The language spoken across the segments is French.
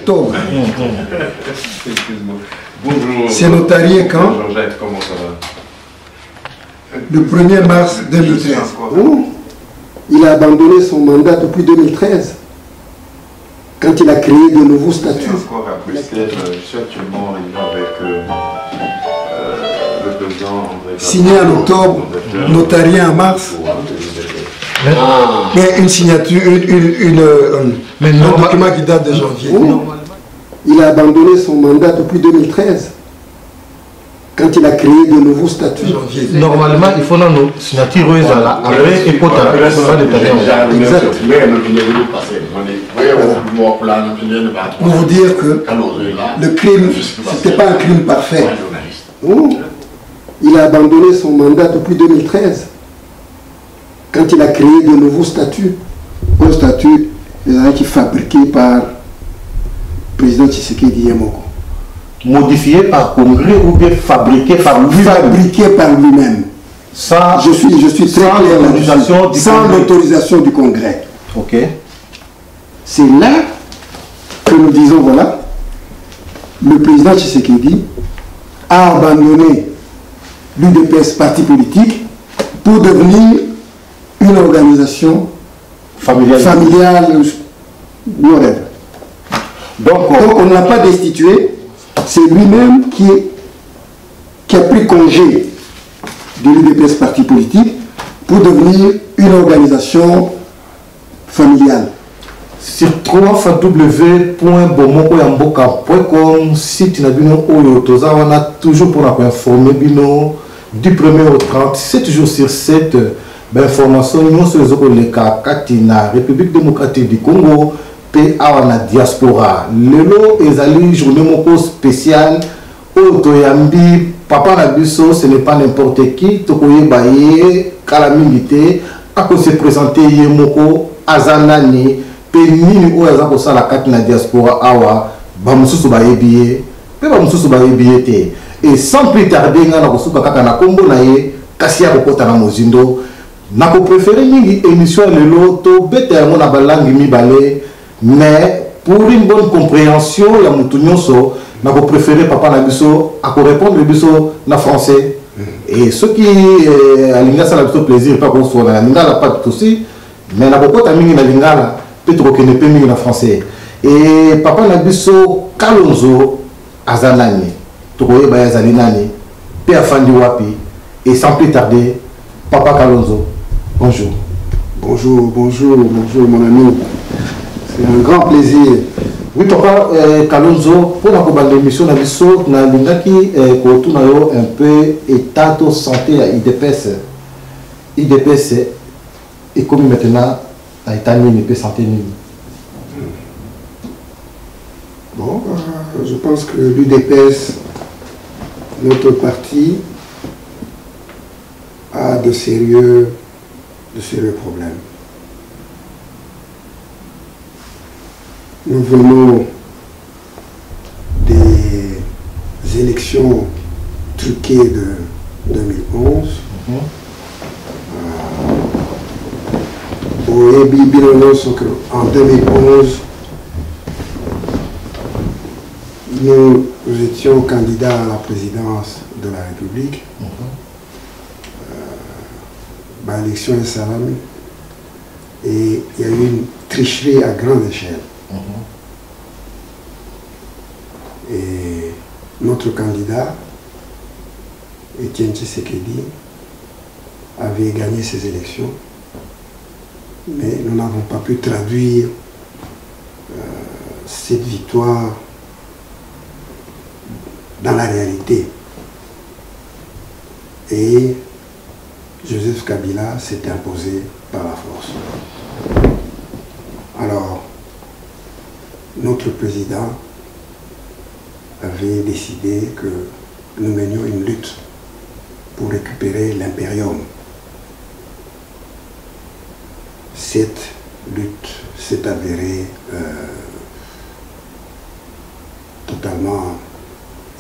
octobre. Bonjour. C'est notarié quand? Georgette, comment ça va? Le 1er mars 2013. Oh, il a abandonné son mandat depuis 2013, quand il a créé de nouveaux statuts. Encore à Bruxelles, je suis actuellement arrivé avec le président André. Signé en octobre, notarié en mars. Mais une signature, un document qui date de janvier. Oh, il a abandonné son mandat depuis 2013, quand il a créé de nouveaux statuts. Normalement, il faut nos signatures après et pour Pour vous dire que le crime, c'était pas un crime parfait. Oh, il a abandonné son mandat depuis 2013, quand il a créé de nouveaux statuts. Un statut qui est fabriqué par le président Tshisekedi Yamoko. Modifié par congrès ou bien fabriqué par lui-même. Fabriqué par lui-même. Je suis très clair là-dessus. Sans l'autorisation du Congrès. Ok. C'est là que nous disons, voilà, le président Tshisekedi a abandonné l'UDPS, parti politique, pour devenir une organisation familiale whatever. Donc on ne l'a pas destitué, c'est lui-même qui a pris congé de l'UDPS, parti politique, pour devenir une organisation familiale. Sur www.bomokoyamboka.com, site Nabino Oyotoza, on a toujours pour informer Bino du 1er au 30, 7 jours sur 7, information nous sur les cas Katina, République démocratique du Congo, PA la diaspora. Lelo ezali journée moko spéciale Otoyambi, Papa Nabiso, ce n'est pas n'importe qui, Tokoye Baye, Kalamilité, à cause se présenter Yemoko, Azanani, Penini ou Azako la Katina diaspora Awa, Bamususu Bayebiye, Bamususu Bayebiye. Et sans plus tarder, on a reçu Kakana Kombo Naye, Kassia Kokota na Mozindo. Nako préféré une émission de l'auto, bête à mon abalangi mi balé, mais pour une bonne compréhension, il y a mon so, nako préféré Papa Nabiso, à répondre le biso na français. Et ceux qui alinga ça la biso plaisir, pas qu'on soit na lingala pas tout aussi, mais nako kota mingi na lingala, peut-être que ne peut mingi na français. Et Papa Nabiso Kalonzo Azanani. Tokoye Bayazali Nani, Père Fandi Wapi, et sans plus tarder, Papa Kalonzo, bonjour. Bonjour, bonjour, bonjour mon ami. C'est un grand plaisir. Oui, Papa Kalonzo, pour la émission, on a vu ça, on a un peu état de santé à IDPS. IDPS est comme maintenant à état de santé. Bon, je pense que l'UDPS, notre parti, a de sérieux problèmes. Nous venons des élections truquées de 2011. En 2011, nous étions candidats à la présidence de la République. L'élection est salame. Et il y a eu une tricherie à grande échelle. Et notre candidat, Etienne Tshisekedi, avait gagné ces élections. Mais nous n'avons pas pu traduire cette victoire dans la réalité. Et Joseph Kabila s'est imposé par la force. Alors, notre président avait décidé que nous menions une lutte pour récupérer l'impérium. Cette lutte s'est avérée totalement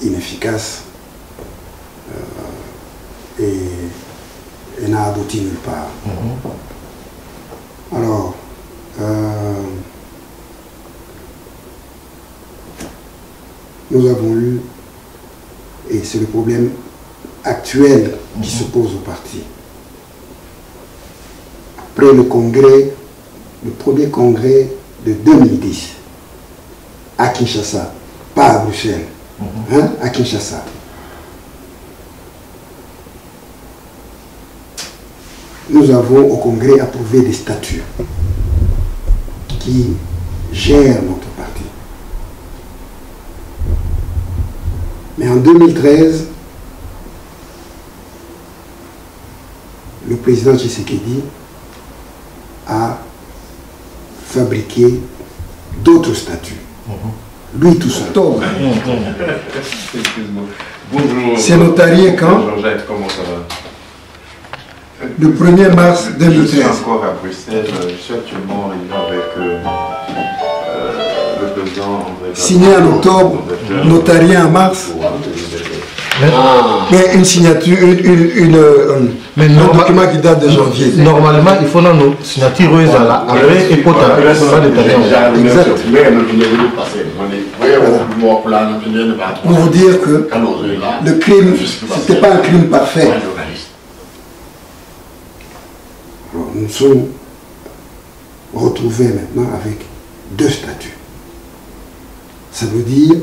inefficace et n'a abouti nulle part. Alors, nous avons eu, et c'est le problème actuel qui se pose au parti. Après le congrès, le premier congrès de 2010, à Kinshasa, pas à Bruxelles, hein, à Kinshasa. Nous avons au congrès approuvé des statuts qui gèrent notre parti. Mais en 2013, le président Tshisekedi a fabriqué d'autres statuts. Lui tout seul. Bonjour. C'est notarié quand? Georgette, comment ça va? Le 1er mars 2013. Je suis encore à Bruxelles. Je suis actuellement en réunion avec le président André. Signé en octobre, notarié en mars. Mais une signature, un document qui date de janvier. Normalement, il faut une signature après et pour t'appeler ça détaillé. Exact. Pour vous dire que le crime, c'était pas un crime parfait. Alors, nous sommes retrouvés maintenant avec deux statuts. Ça veut dire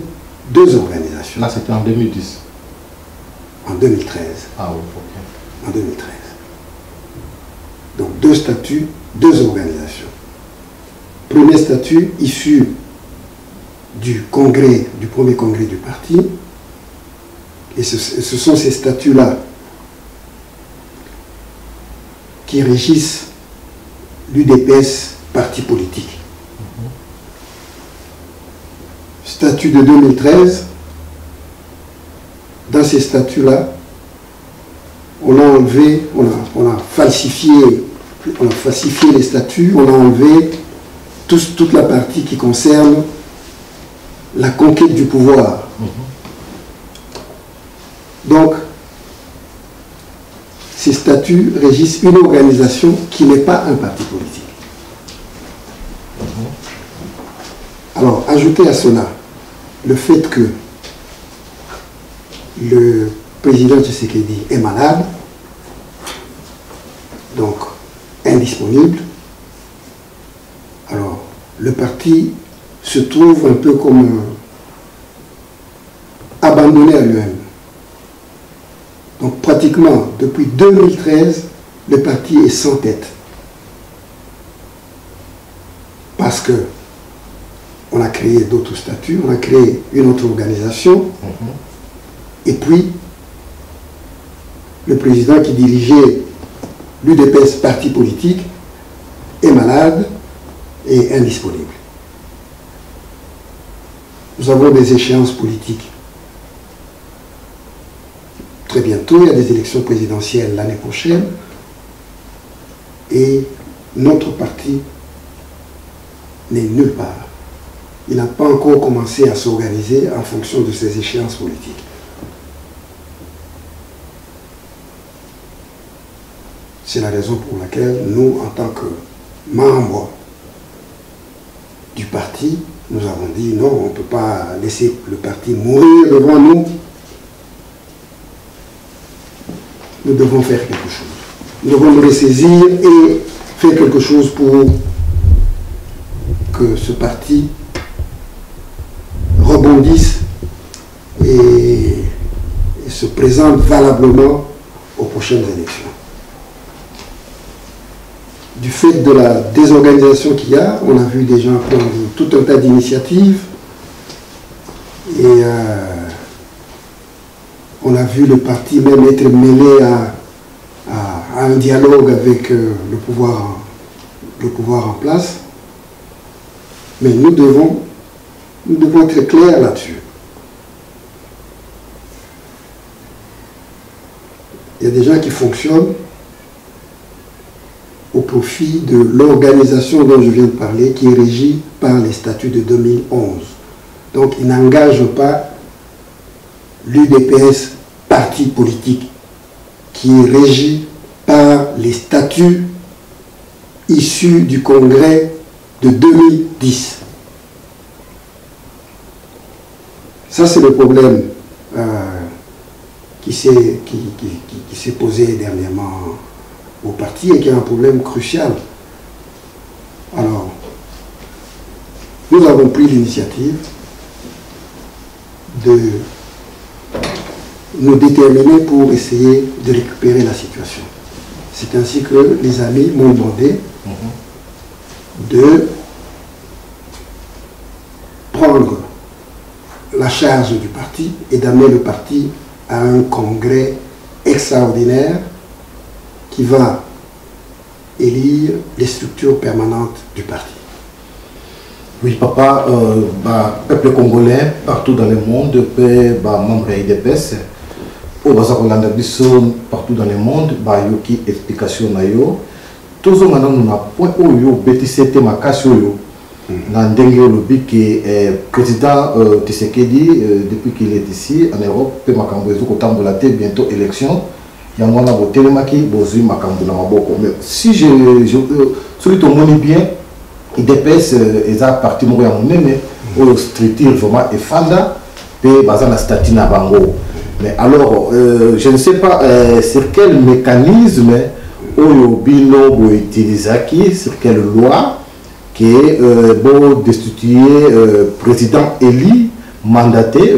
deux organisations. Là, c'était en 2010. En 2013. Ah oui, ok. En 2013. Donc deux statuts, deux organisations. Premier statut issu du congrès, du premier congrès du parti. Et ce sont ces statuts-là qui régissent l'UDPS, parti politique. Statut de 2013. Dans ces statuts-là, on a enlevé, on a falsifié les statuts, on a enlevé toute la partie qui concerne la conquête du pouvoir. Donc, ces statuts régissent une organisation qui n'est pas un parti politique. Alors, ajoutez à cela le fait que le président Tshisekedi est malade, donc indisponible. Alors, le parti se trouve un peu comme abandonné à lui-même. Donc, pratiquement, depuis 2013, le parti est sans tête. Parce que on a créé d'autres statuts, on a créé une autre organisation. Et puis, le président qui dirigeait l'UDPS, parti politique, est malade et indisponible. Nous avons des échéances politiques. Très bientôt, il y a des élections présidentielles l'année prochaine. Et notre parti n'est nulle part. Il n'a pas encore commencé à s'organiser en fonction de ces échéances politiques. C'est la raison pour laquelle nous, en tant que membres du parti, nous avons dit non, on ne peut pas laisser le parti mourir devant nous. Nous devons faire quelque chose. Nous devons nous ressaisir et faire quelque chose pour que ce parti rebondisse et se présente valablement aux prochaines élections. Du fait de la désorganisation qu'il y a, on a vu des gens prendre tout un tas d'initiatives et on a vu le parti même être mêlé à un dialogue avec le pouvoir en place. Mais nous devons être clairs là-dessus. Il y a des gens qui fonctionnent au profit de l'organisation dont je viens de parler, qui est régie par les statuts de 2011. Donc, ils n'engagent pas l'UDPS, parti politique, qui est régi par les statuts issus du congrès de 2010. Ça, c'est le problème qui s'est posé dernièrement au parti et qui est un problème crucial. Alors, nous avons pris l'initiative de nous déterminer pour essayer de récupérer la situation. C'est ainsi que les amis m'ont demandé de prendre la charge du parti et d'amener le parti à un congrès extraordinaire qui va élire les structures permanentes du parti. Oui, papa, peuple congolais, partout dans le monde, membre de l'IDPS, partout dans le monde, il y a une explication. Tous les gens qui ont été le président Tshisekedi, depuis qu'il est ici en Europe, peut bientôt élection. Il y a un télémaki, mais si je celui qui me bien, il dépasse les partis mais au structure vraiment effanda, et la statut na bango. Mais alors, je ne sais pas sur quel mécanisme Bino utilise sur quelle loi qui est destituer président élu mandaté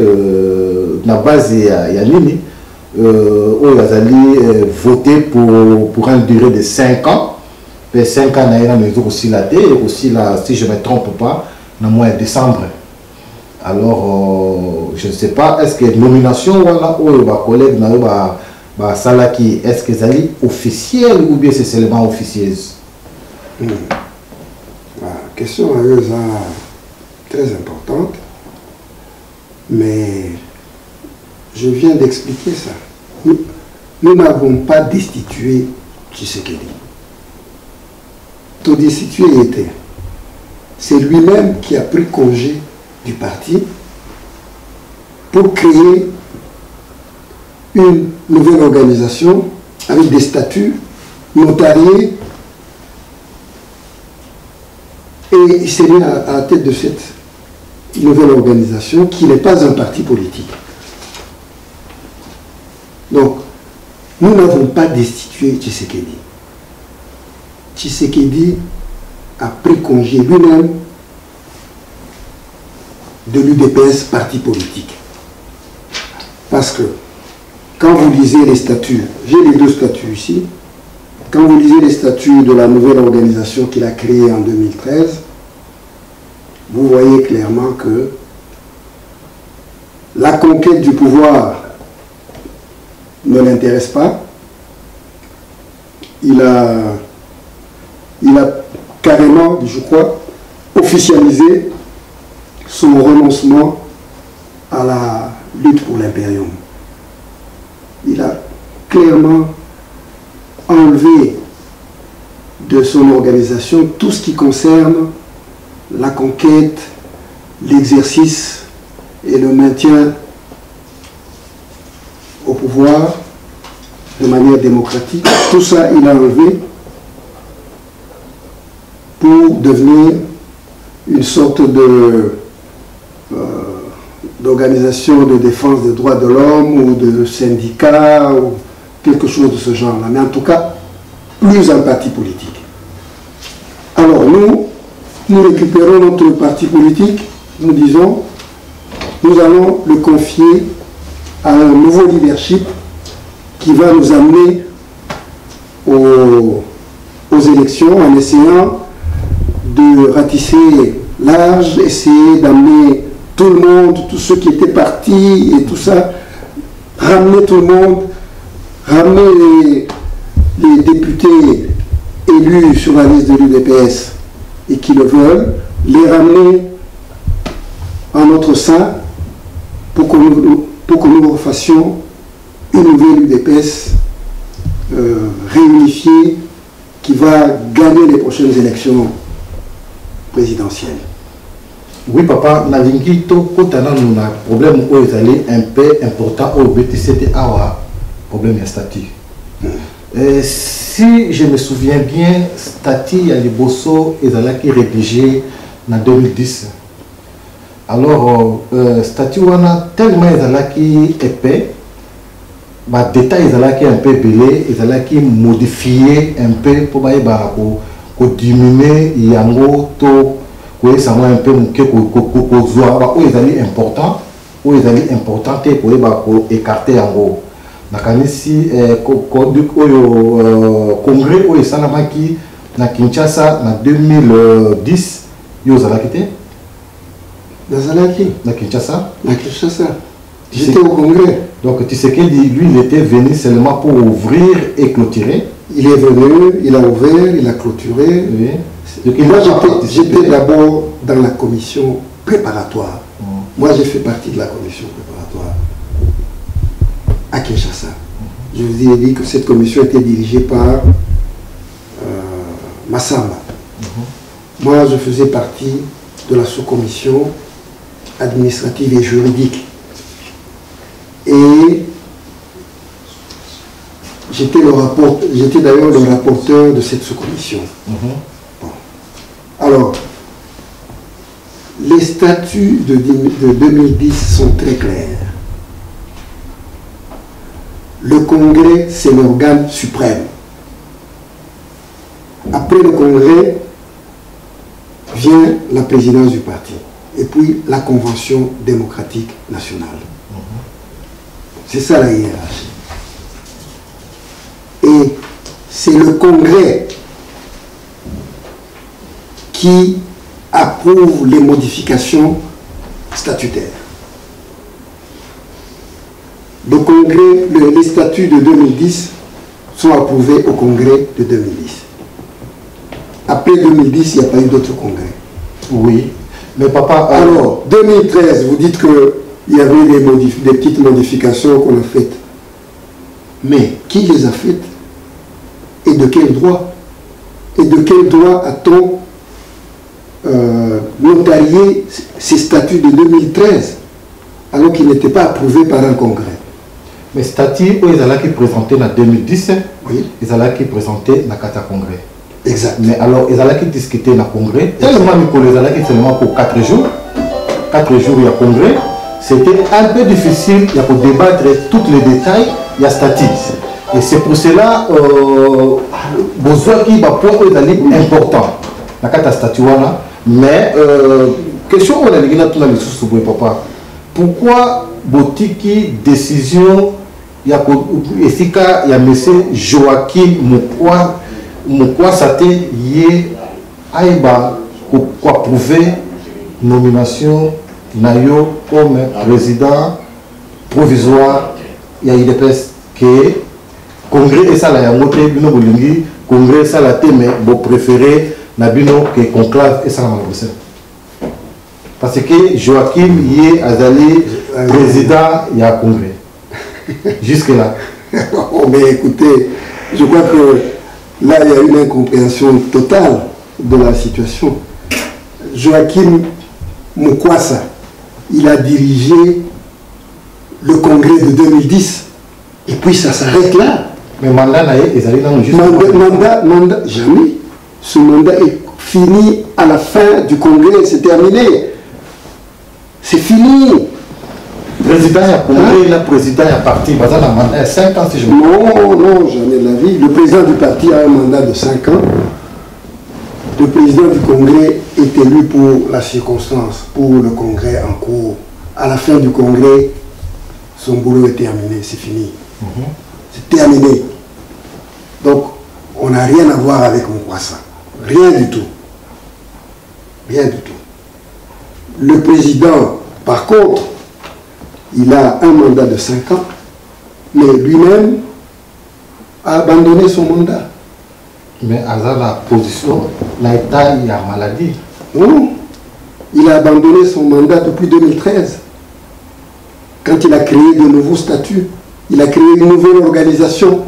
na base ya Nini. Ils allaient voter pour une durée de 5 ans. Et 5 ans, ils ont aussi la tête, et aussi, si je ne me trompe pas, dans le mois de décembre. Alors, je ne sais pas, est-ce que la nomination, ou collègue, est-ce que c'est officiel ou bien c'est seulement officieuse? La question est très importante, mais je viens d'expliquer ça. Nous n'avons pas destitué Tshisekedi. Tout destitué était. C'est lui-même qui a pris congé du parti pour créer une nouvelle organisation avec des statuts notariés, et il s'est mis à la tête de cette nouvelle organisation qui n'est pas un parti politique. Donc, nous n'avons pas destitué Tshisekedi. Tshisekedi a pris congé lui-même de l'UDPS, parti politique. Parce que quand vous lisez les statuts, j'ai les 2 statuts ici, quand vous lisez les statuts de la nouvelle organisation qu'il a créée en 2013, vous voyez clairement que la conquête du pouvoir ne l'intéresse pas. Il a carrément, je crois, officialisé son renoncement à la lutte pour l'impérium. Il a clairement enlevé de son organisation tout ce qui concerne la conquête, l'exercice et le maintien au pouvoir de manière démocratique. Tout ça, il a enlevé pour devenir une sorte d'organisation de défense des droits de l'homme ou de syndicat ou quelque chose de ce genre-là. Mais en tout cas, plus un parti politique. Alors nous récupérons notre parti politique, nous disons, nous allons le confier à un nouveau leadership qui va nous amener aux élections en essayant de ratisser large, essayer d'amener tout le monde, tous ceux qui étaient partis et tout ça, ramener tout le monde, ramener les députés élus sur la liste de l'UDPS et qui le veulent, les ramener en notre sein pour que nous fassions une nouvelle UDPS réunifiée qui va gagner les prochaines élections présidentielles. Oui, papa, nous avons un problème un peu important au BTCT, problème de statut. Si je me souviens bien, statut à Liboso est rédigé en 2010. Alors, statut on a tellement qui épais, bah détail qui un peu belé, qui modifié un peu pour diminuer yango to quoi ça un peu que important où ils allaient important pour écarter yango. Nakanisi congrès où salamaki na Kinshasa en 2010 yo zalakité na Kinshasa. J'étais au congrès. Donc Tshisekedi lui il était venu seulement pour ouvrir et clôturer. Il est venu, il a ouvert, il a clôturé. Oui. Moi j'étais d'abord dans la commission préparatoire. Moi j'ai fait partie de la commission préparatoire à Kinshasa. Je vous ai dit que cette commission était dirigée par Massamba. Moi je faisais partie de la sous-commission administrative et juridique. Et j'étais d'ailleurs le rapporteur de cette sous-commission. Bon. Alors, les statuts de 2010 sont très clairs. Le Congrès, c'est l'organe suprême. Après le Congrès, vient la présidence du parti. Et puis la Convention démocratique nationale. C'est ça la hiérarchie. Et c'est le Congrès qui approuve les modifications statutaires. Le Congrès, les statuts de 2010 sont approuvés au Congrès de 2010. Après 2010, il n'y a pas eu d'autre Congrès. Oui. Mais papa... Alors, 2013, vous dites qu'il y avait des petites modifications qu'on a faites. Mais qui les a faites? Et de quel droit? Et de quel droit a-t-on notarié ces statuts de 2013 alors qu'ils n'étaient pas approuvés par un congrès? Mais statuts, ils allaient qui présenter en 2010, oui. Ils allaient qui présenter dans le congrès. Exact. Mais alors, ils allaient qui discuter dans le congrès, tellement ils allaient qui seulement pour 4 jours. 4 jours, il y a congrès. C'était un peu difficile, il y a pour débattre tous les détails, il y a statuts. Et c'est pour cela, besoin qui va pour eux d'aller important. La carte statut là. Mais question on a dit tout le sous papa. Pourquoi botiki décision il y a efficace il y a monsieur Joachim Mukwa Sate yé aïba quoi prouver nomination nayo comme président provisoire il y a IDPS que congrès et ça la montré bino bolingi congrès ça la thème bo préféré na bino que conclave et ça la Bruxelles parce que Joachim y est azali président il y a congrès jusque là. Oh, mais écoutez, je crois que là il y a une incompréhension totale de la situation. Joachim Mukwasa, il a dirigé le congrès de 2010 et puis ça s'arrête là. Mais mandat mandat jamais. Ce mandat est fini à la fin du congrès, c'est terminé. C'est fini. Le président a congrès, le président a parti, il a un mandat de 5 ans si je me trompe. Non, jamais de la vie. Le président du parti a un mandat de 5 ans. Le président du congrès est élu pour la circonstance, pour le congrès en cours. À la fin du congrès, son boulot est terminé, c'est fini. C'est terminé. Donc, on n'a rien à voir avec Mukwasa. Rien du tout. Rien du tout. Le président, par contre, il a un mandat de 5 ans, mais lui-même a abandonné son mandat. Mais à la position, l'État, il y a maladie. Non, il a abandonné son mandat depuis 2013. Quand il a créé de nouveaux statuts, il a créé une nouvelle organisation.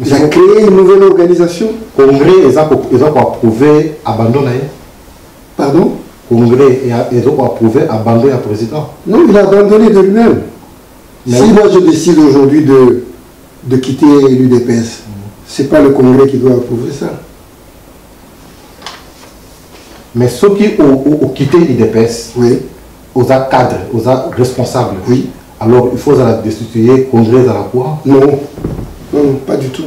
Il a créé une nouvelle organisation. Congrès, ils ont approuvé abandonner. Pardon? Congrès, ils ont approuvé abandonner le président. Non, il a abandonné de lui-même. Si moi je décide aujourd'hui de quitter l'UDPS, ce n'est pas le Congrès qui doit approuver ça. Mais ceux qui ont quitté l'IDPS, oui, aux cadres, aux responsables, oui. Alors il faut la destituer, congrès à la quoi? Non, non, pas du tout.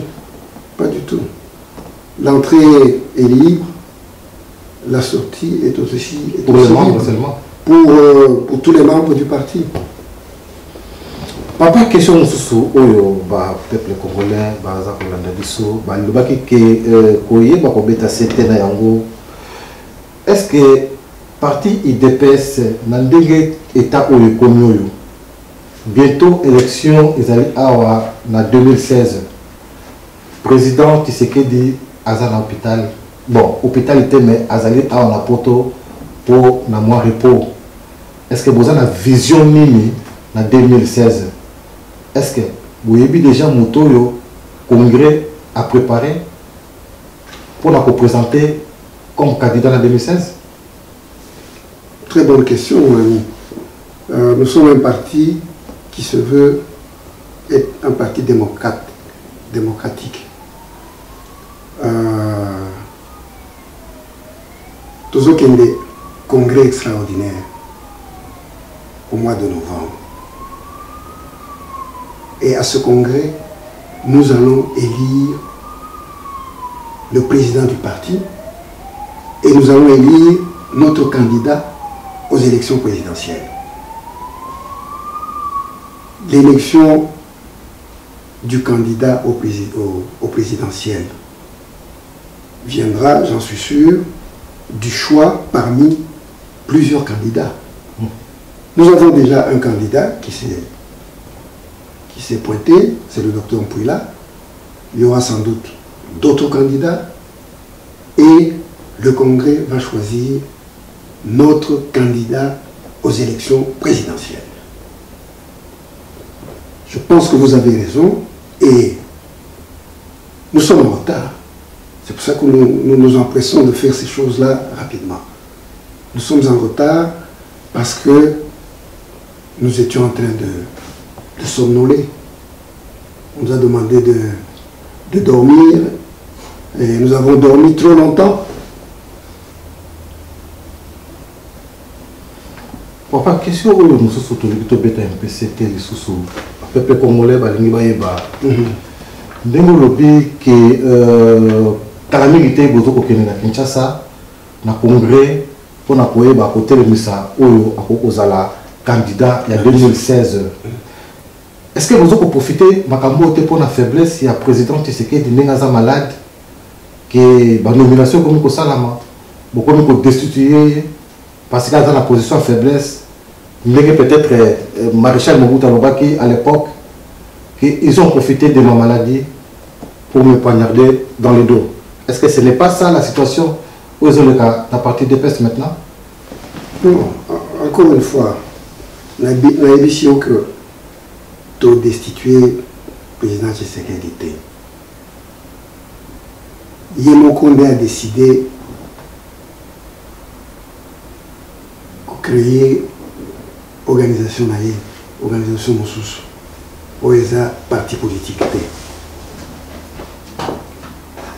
Pas du tout. L'entrée est libre, la sortie est aussi pour les membres seulement. Pour tous les membres du parti. Papa, question sur peut-être les Congolais, est-ce que parti IDPS n'a état où bientôt élection en 2016 président Tshisekedi Azana hôpital bon hôpital était mais Azali a un poto pour na mois repos est-ce que vous avez une vision nini en 2016 est-ce que vous avez déjà moto congrès à préparer pour la représenter comme candidat en 2016? Très bonne question, mon ami. Nous sommes un parti qui se veut être un parti démocratique. Tous autres des congrès extraordinaires au mois de novembre. Et à ce congrès, nous allons élire le président du parti et nous allons élire notre candidat aux élections présidentielles. L'élection du candidat au présidentiel viendra, j'en suis sûr, du choix parmi plusieurs candidats. Nous avons déjà un candidat qui s'est pointé, c'est le docteur Mpouila. Il y aura sans doute d'autres candidats et le Congrès va choisir notre candidat aux élections présidentielles. Je pense que vous avez raison et nous sommes en retard. C'est pour ça que nous nous empressons de faire ces choses-là rapidement. Nous sommes en retard parce que nous étions en train de somnoler. On nous a demandé de dormir et nous avons dormi trop longtemps. Papa, question où nous sommes tous les MPCT, les sous peuple congolais, lobby que calamité bozoko kenena Kinshasa na congrès pour na koyeba côté le misa oyo akokozala candidat il y a 2016. Est-ce que vous avez profité makambo te pour la faiblesse il y a président Tshisekedi nengaza malade que ba nomination comme ko salama beaucoup ko destituer parce qu'il a dans la position de faiblesse mais peut-être maréchal Mobutu Lobaki à l'époque qu'ils ont profité de ma maladie pour me poignarder dans le dos. Est-ce que ce n'est pas ça la situation où ils ont le cas à partir des pestes maintenant? Non, encore une fois, la vision que tu as destitué le président Tshisekedi. Yémo Kondé a décidé de créer organisation Moussous, OESA, parti politique.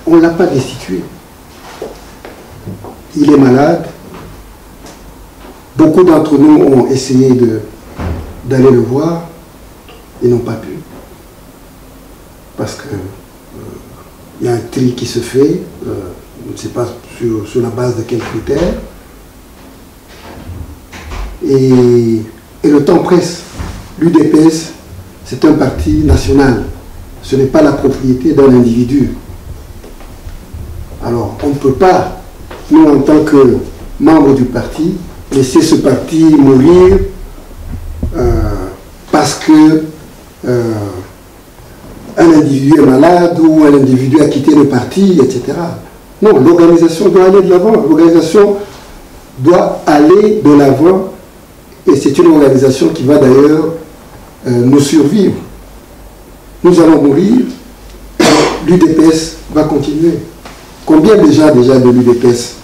On ne l'a pas destitué. Il est malade. Beaucoup d'entre nous ont essayé d'aller le voir. Ils n'ont pas pu. Parce que il y a un tri qui se fait, je ne sais pas sur la base de quels critères. Et le temps presse. L'UDPS, c'est un parti national. Ce n'est pas la propriété d'un individu. Alors, on ne peut pas, nous en tant que membres du parti, laisser ce parti mourir parce que un individu est malade ou un individu a quitté le parti, etc. Non, l'organisation doit aller de l'avant. L'organisation doit aller de l'avant et c'est une organisation qui va d'ailleurs nous survivre. Nous allons mourir, l'UDPS va continuer. Combien déjà de l'UDPS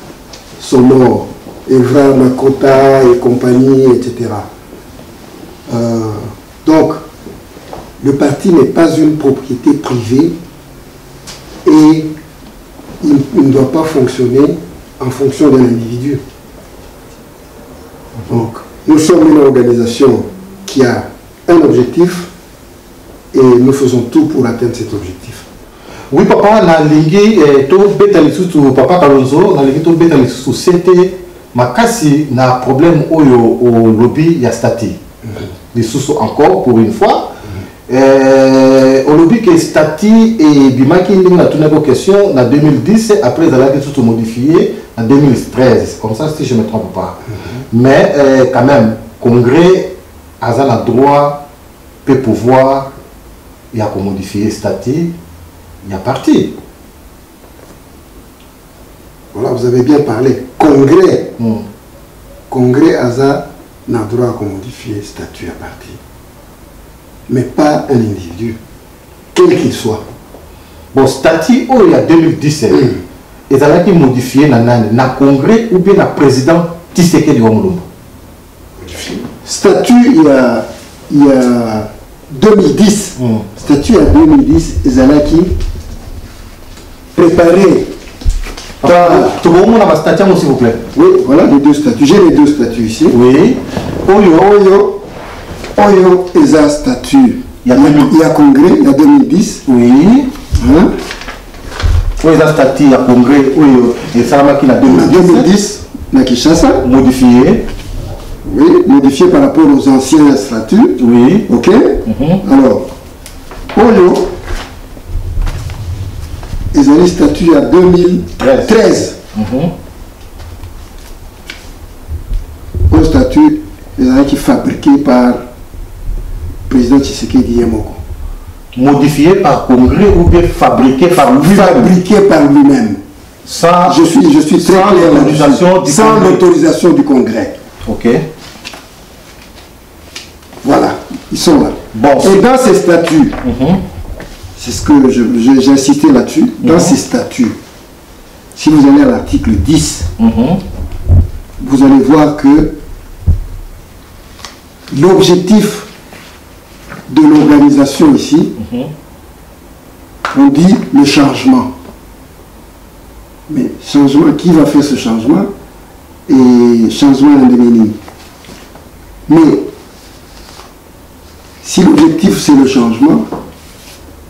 sont morts? Evra, Makota et compagnie, etc. Donc, le parti n'est pas une propriété privée et il ne doit pas fonctionner en fonction d'un individu. Donc, nous sommes une organisation qui a un objectif et nous faisons tout pour atteindre cet objectif. Oui, papa, na lingi to betali susu papa Kalonzo, na lingi to betali susu c'était makasi na problème oyo au lobby ya stati. Les susu encore pour une fois. Au lobby que stati et bimaki ndinga na tuna question na 2010 après ça a été modifié en 2013. Comme ça si je me trompe pas. Mais quand même congrès a droit peut pouvoir il y a modifier stati. Il y a parti. Voilà, vous avez bien parlé. Congrès. Congrès Aza n'a droit à modifier statut à parti. Mais pas un individu. Quel qu'il soit. Bon, statut, il y a 2017. Et ça a été modifié dans le congrès ou bien le président Tshisekedi Wamulumba. Statut, il y a 2010. Statut à 2010, Ezalaki préparé tout le monde a un statut, s'il vous plaît. Oui, voilà les deux statuts. J'ai les deux statuts ici. Oui. Oyo, Eza statut. Il y a congrès, il y a 2010. Oui. Hein? Eza statut, il y a congrès, Oyo, et Salamaki, il y a 2010. Na Kinshasa. Modifié. Oui, modifié par rapport aux anciens statuts. Oui. Ok. Alors, Oyo, ils ont les statuts à 2013. Au statut, ils ont été fabriqués par le président Tshisekedi Yemoko. Modifié par congrès ou bien fabriqué par lui-même? Fabriqué par lui-même. Je suis très clair. Sans l'autorisation du congrès. Ok. Voilà, ils sont là. Bon, et dans ces statuts, c'est ce que j'ai insisté là-dessus, dans ces statuts, si vous allez à l'article 10, vous allez voir que l'objectif de l'organisation ici, on dit le changement. Mais changement, qui va faire ce changement? Et changement indéfini. Mais si l'objectif c'est le changement,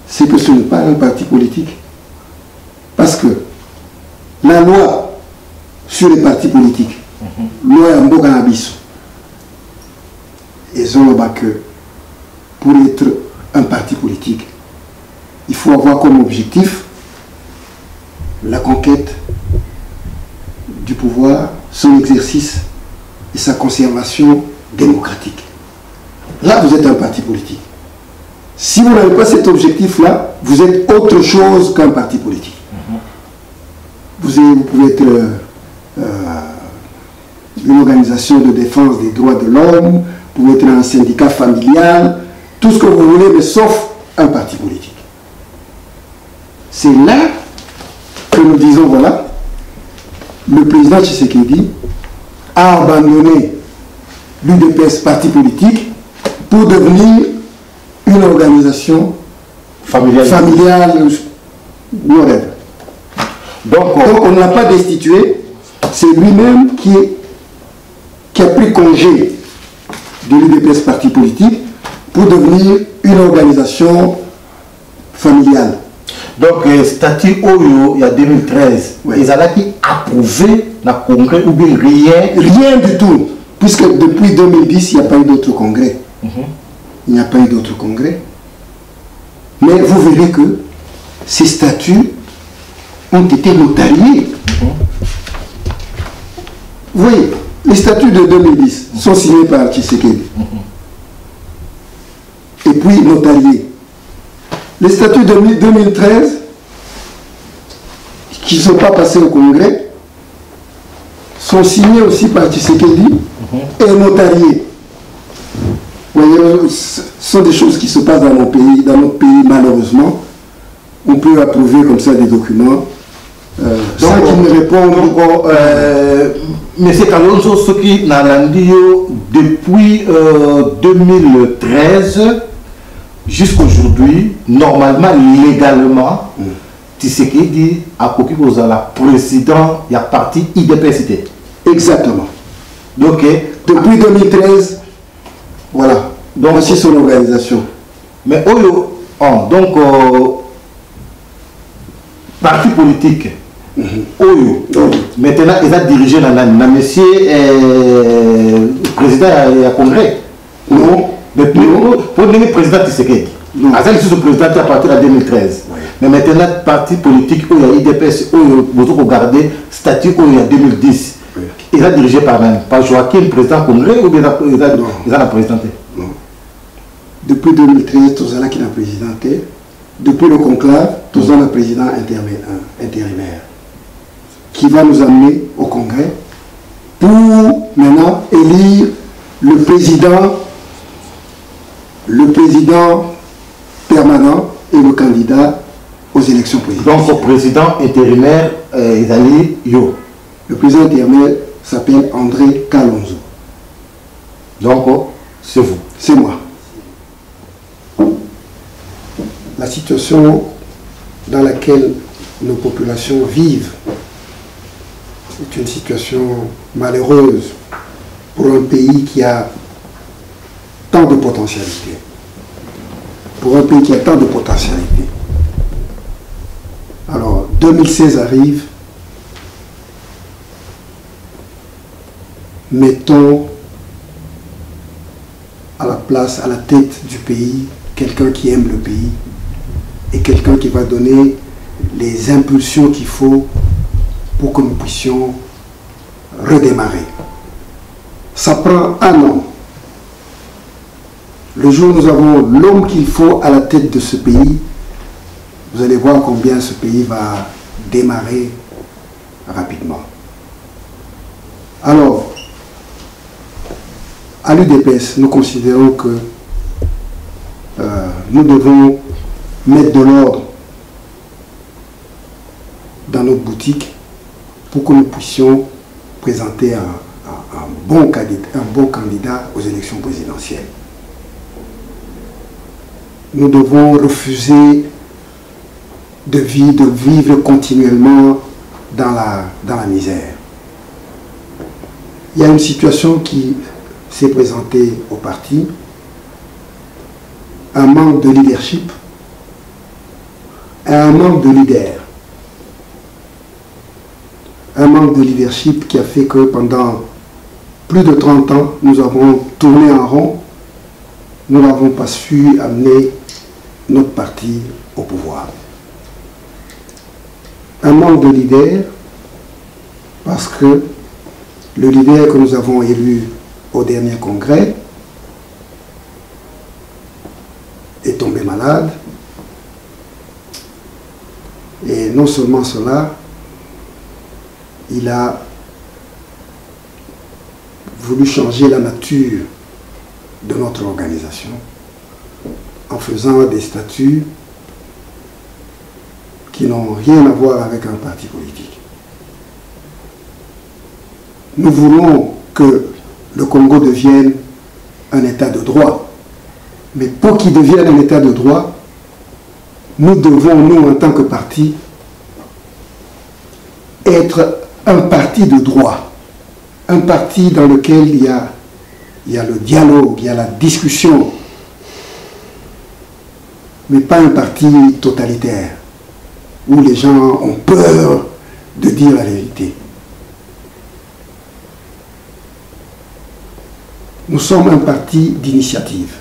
c'est que ce n'est pas un parti politique. Parce que la loi sur les partis politiques, loi Mboka Abisso, ils ont que pour être un parti politique, il faut avoir comme objectif la conquête du pouvoir, son exercice et sa conservation démocratique. Là, vous êtes un parti politique. Si vous n'avez pas cet objectif-là, vous êtes autre chose qu'un parti politique. Vous pouvez être une organisation de défense des droits de l'homme, vous pouvez être un syndicat familial, tout ce que vous voulez, mais sauf un parti politique. C'est là que nous disons, voilà, le président Tshisekedi a abandonné l'UDPS, parti politique, pour devenir une organisation familiale whatever. Donc on ne l'a pas destitué, c'est lui-même qui a pris congé de l'UDPS, parti politique, pour devenir une organisation familiale. Donc, statut Oyo, il y a 2013, ils ont approuvé le congrès ou bien rien? Rien du tout, puisque depuis 2010, il n'y a pas eu d'autre congrès. Il n'y a pas eu d'autre congrès. Mais vous verrez que ces statuts ont été notariés. Vous voyez, les statuts de 2010 sont signés par Tshisekedi. Et puis notariés. Les statuts de 2013, qui ne sont pas passés au Congrès, sont signés aussi par Tshisekedi et notariés. Vous voyez, ce sont des choses qui se passent dans notre pays, malheureusement. On peut approuver comme ça des documents sans qu'ils ne répondent. Monsieur Kalonzo, ce qui n'a depuis 2013 jusqu'à aujourd'hui, normalement, légalement, Tshisekedi a copié pour la président, il y a parti IDPST. Exactement. Donc, depuis 2013, voilà. Donc, voici son organisation. Mais donc, parti politique, maintenant, il a dirigé monsieur président du congrès. Non. Mais pour devenir président Tshisekedi, c'est le président à partir de 2013. Oui. Mais maintenant, parti politique, où il y a IDPS, où vous regardez, statut où il y a 2010. Oui. Il a dirigé par Joachim, président congrès, ou bien il a présidenté? Non. Depuis 2013, tout ça qui a présidenté. Depuis le conclave, tout ça le président intérimaire. Qui va nous amener au congrès pour maintenant élire le président permanent et le candidat aux élections présidentielles. Donc, le président intérimaire, Isali Yo. Le président intérimaire s'appelle André Kalonzo. Donc, c'est vous. C'est moi. La situation dans laquelle nos populations vivent est une situation malheureuse pour un pays qui a tant de potentialités. Pour un pays qui a tant de potentialités. Alors, 2016 arrive. Mettons à la place, à la tête du pays, quelqu'un qui aime le pays et quelqu'un qui va donner les impulsions qu'il faut pour que nous puissions redémarrer. Ça prend un an. Le jour où nous avons l'homme qu'il faut à la tête de ce pays, vous allez voir combien ce pays va démarrer rapidement. Alors, à l'UDPS, nous considérons que nous devons mettre de l'ordre dans notre boutique pour que nous puissions présenter un bon candidat aux élections présidentielles. Nous devons refuser de vivre continuellement dans la misère. Il y a une situation qui s'est présentée au parti, un manque de leadership et un manque de leader. Un manque de leadership qui a fait que pendant plus de 30 ans, nous avons tourné en rond, nous n'avons pas su amener notre parti au pouvoir. Un manque de leader parce que le leader que nous avons élu au dernier congrès est tombé malade. Et non seulement cela, il a voulu changer la nature de notre organisation en faisant des statuts qui n'ont rien à voir avec un parti politique. Nous voulons que le Congo devienne un état de droit. Mais pour qu'il devienne un état de droit, nous devons, nous, en tant que parti, être un parti de droit. Un parti dans lequel il y a le dialogue, il y a la discussion. Mais pas un parti totalitaire, où les gens ont peur de dire la vérité. Nous sommes un parti d'initiative.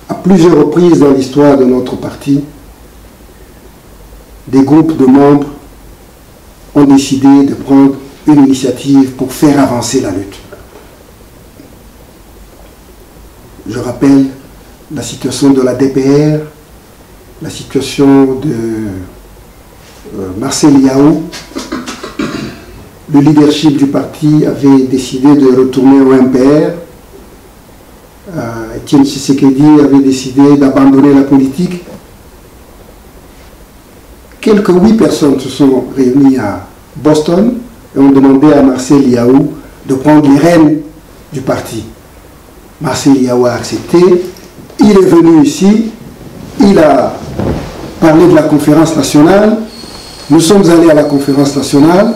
À plusieurs reprises dans l'histoire de notre parti, des groupes de membres ont décidé de prendre une initiative pour faire avancer la lutte. Je rappelle la situation de la DPR, la situation de Marcel Yaou. Le leadership du parti avait décidé de retourner au MPR. Etienne Tshisekedi avait décidé d'abandonner la politique. Quelques 8 personnes se sont réunies à Boston et ont demandé à Marcel Yaou de prendre les rênes du parti. Marcel Yaou a accepté. Il est venu ici. Il a parlé de la conférence nationale. Nous sommes allés à la conférence nationale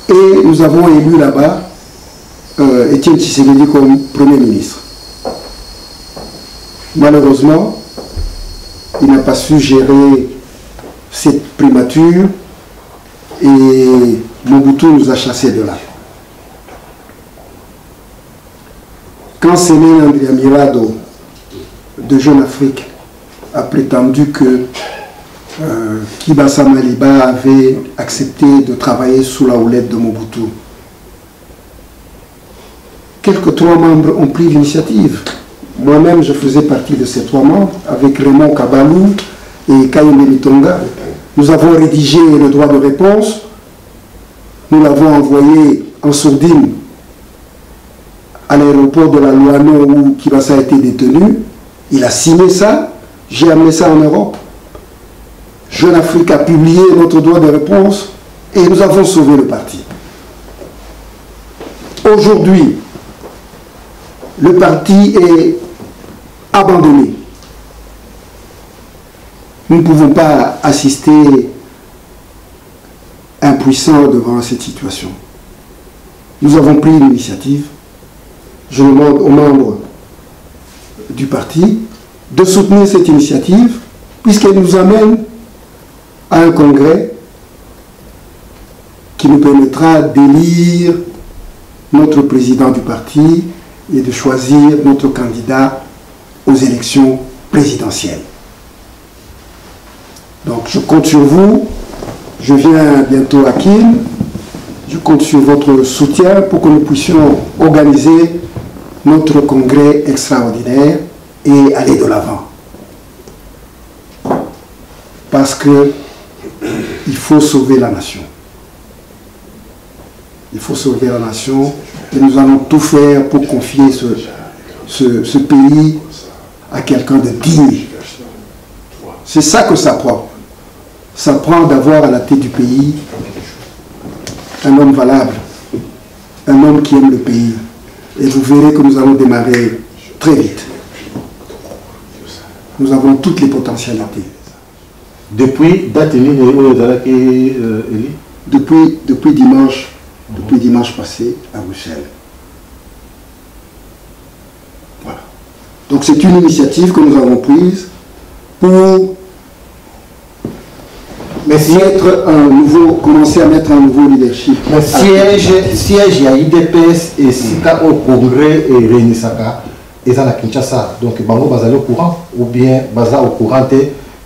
et nous avons élu là-bas Étienne Tshisekedi comme Premier ministre. Malheureusement, il n'a pas su gérer cette primature et Mobutu nous a chassés de là. Quand Séné Andrea Mirado de Jeune Afrique a prétendu que Kibasa Maliba avait accepté de travailler sous la houlette de Mobutu, quelques 3 membres ont pris l'initiative. Moi-même, je faisais partie de ces 3 membres, avec Raymond Kabalou et Kayembe Mitonga. Nous avons rédigé le droit de réponse. Nous l'avons envoyé en sourdine à l'aéroport de la Luano où Kibasa a été détenu. Il a signé ça. J'ai amené ça en Europe. Jeune Afrique a publié notre droit de réponse et nous avons sauvé le parti. Aujourd'hui, le parti est abandonné. Nous ne pouvons pas assister impuissants devant cette situation. Nous avons pris l'initiative. Je demande aux membres du parti de soutenir cette initiative puisqu'elle nous amène à un congrès qui nous permettra d'élire notre président du parti et de choisir notre candidat aux élections présidentielles. Donc je compte sur vous, je viens bientôt à Kin, je compte sur votre soutien pour que nous puissions organiser notre congrès extraordinaire et aller de l'avant. Parce que il faut sauver la nation. Il faut sauver la nation et nous allons tout faire pour confier ce pays à quelqu'un de digne. C'est ça que ça prend. Ça prend d'avoir à la tête du pays un homme valable, un homme qui aime le pays. Et vous verrez que nous allons démarrer très vite. Nous avons toutes les potentialités. Depuis depuis dimanche passé à Bruxelles. Voilà. Donc c'est une initiative que nous avons prise pour commencer à mettre un nouveau leadership. Mais siège à IDPS et Sika au Congrès et Réunisaka, et ça à Kinshasa. Donc Bango Bazali au courant, ou bien Baza au courant,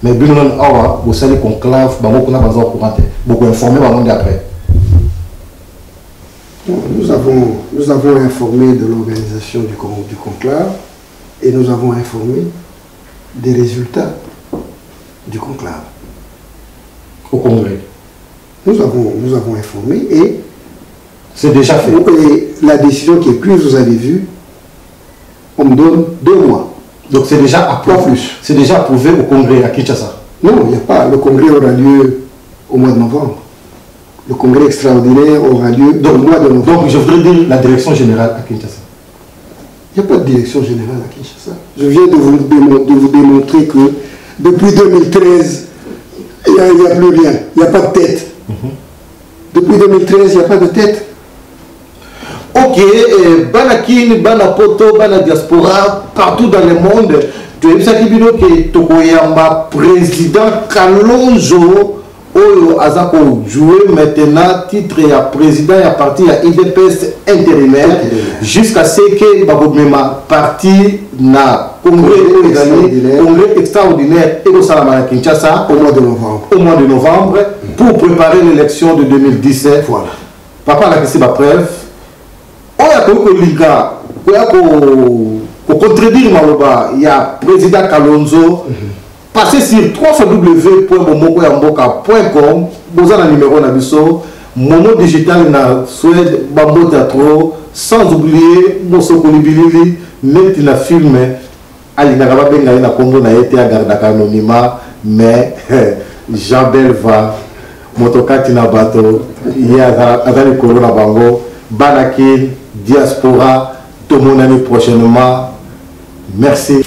mais Binon Awa, vous savez conclave, Bango Kuna Baza au courant, beaucoup informé Bango d'après. Nous avons informé de l'organisation du conclave et nous avons informé des résultats du conclave. Au Congrès. Nous avons informé et c'est déjà fait. Et la décision qui est prise, vous avez vu, on me donne 2 mois. Donc c'est déjà approuvé. C'est déjà approuvé au Congrès à Kinshasa. Non, il n'y a pas. Le Congrès aura lieu au mois de novembre. Le Congrès extraordinaire aura lieu au mois de novembre. Donc je voudrais dire la direction générale à Kinshasa. Il n'y a pas de direction générale à Kinshasa. Je viens de vous démontrer que depuis 2013, il n'y a plus rien. Il n'y a pas de tête. Depuis 2013, il n'y a pas de tête. Ok, Banakin, Banapoto, Bana diaspora, partout dans le monde, tu as vu ça qui dit que Tokoyamba, président Kalonzo, Oyo Azako joué maintenant titre et président et à partir à IDPS intérimaire jusqu'à ce que Babomema parti na congrès extraordinaire et au Salamana Kinshasa au mois de novembre. Pour préparer l'élection de 2017. Voilà. Papa la question preuve. Oya ko liga, oya ko contredire maloba, il y a président Kalonzo. Passez sur www.momokoyamboka.com, vous avez un numéro na biso, Momo Digital na Suède, Bambo Teatro, sans oublier Mosoko Libilili, net na film, Ali Nagaba Bengaï na Congo na été à Gardaka Anonyma, mais Jean Belva, Motokati na Bato, il y a Azali Corona Bango, Banakin, Diaspora, tout le monde prochainement. Merci.